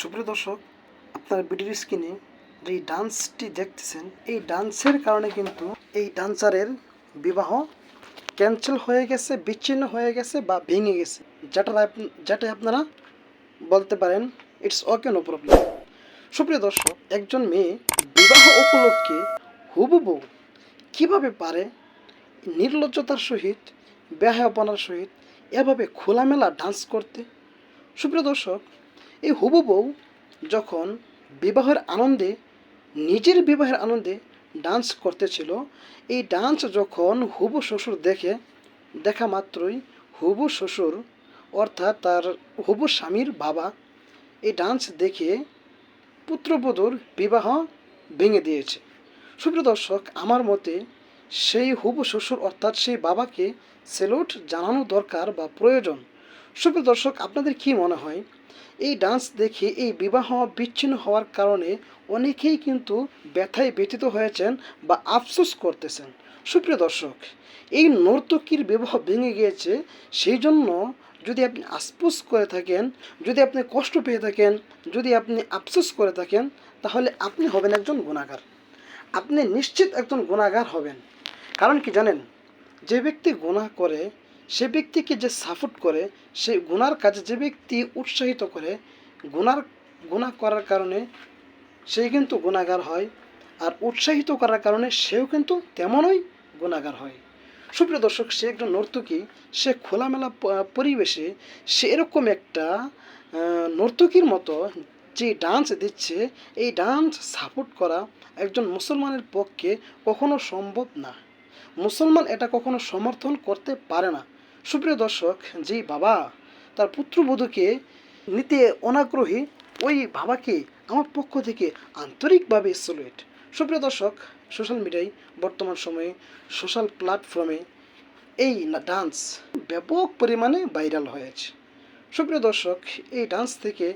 সুপ্রিয় দর্শক, আপনার ভিডিওর স্ক্রিনে যে ডান্সটি দেখতেছেন, এই ডান্সের কারণে কিন্তু এই ডান্সারের বিবাহ ক্যান্সেল হয়ে গেছে, বিচ্ছিন্ন হয়ে গেছে বা ভেঙে গেছে, যেটা আপনারা বলতে পারেন ইটস ওকে, নো প্রবলেম। সুপ্রিয় দর্শক, একজন মেয়ে বিবাহ উপলক্ষে হুবহু কীভাবে পারে নির্লজ্জতার সহিত, বেহায়াপনার সহিত এভাবে খোলামেলা ডান্স করতে? সুপ্রিয় দর্শক, এই হবু বউ যখন বিবাহের আনন্দে, নিজের বিবাহের আনন্দে ডান্স করতেছিল, এই ডান্স যখন হবু শ্বশুর দেখা মাত্রই হবু শ্বশুর অর্থাৎ তার হবু স্বামীর বাবা এই ডান্স দেখে পুত্রবধূর বিবাহ ভেঙে দিয়েছে। সুপ্রিয় দর্শক, আমার মতে সেই হবু শ্বশুর অর্থাৎ সেই বাবাকে স্যালুট জানানো দরকার বা প্রয়োজন। সুপ্রিয় দর্শক, আপনাদের কি মনে হয় এই ডান্স দেখে এই বিবাহ বিচ্ছিন্ন হওয়ার কারণে অনেকেই কিন্তু ব্যথায় ব্যথিত হয়েছেন বা আফসোস করতেছেন? সুপ্রিয় দর্শক, এই নর্তকীর বিবাহ ভেঙে গিয়েছে, সেই জন্য যদি আপনি আফসোস করে থাকেন, যদি আপনি কষ্ট পেয়ে থাকেন, যদি আপনি আফসোস করে থাকেন, তাহলে আপনি হবেন একজন গুনাহগার। আপনি নিশ্চিত একজন গুনাহগার হবেন। কারণ কি জানেন, যে ব্যক্তি গুনাহ করে, সে ব্যক্তিকে যে সাপোর্ট করে, সেই গুনার কাজে যে ব্যক্তি উৎসাহিত করে, গুনাহ করার কারণে সে কিন্তু গুনাহগার হয়, আর উৎসাহিত করার কারণে সেও কিন্তু তেমনই গুনাহগার হয়। সুপ্রিয় দর্শক, সে একজন নর্তকী, সে খোলামেলা পরিবেশে সে এরকম একটা নর্তকীর মতো যে ডান্স দিচ্ছে, এই ডান্স সাপোর্ট করা একজন মুসলমানের পক্ষে কখনো সম্ভব না। মুসলমান এটা কখনো সমর্থন করতে পারে না। সুপ্রিয় দর্শক, যেই বাবা তার পুত্রবধূকে নিতে অনাগ্রহী, ওই বাবাকে আমার পক্ষ থেকে আন্তরিকভাবে স্যালুট। সুপ্রিয় দর্শক, সোশ্যাল মিডিয়ায় বর্তমান সময়ে সোশ্যাল প্ল্যাটফর্মে এই ডান্স ব্যাপক পরিমাণে ভাইরাল হয়েছে। সুপ্রিয় দর্শক, এই ডান্স থেকে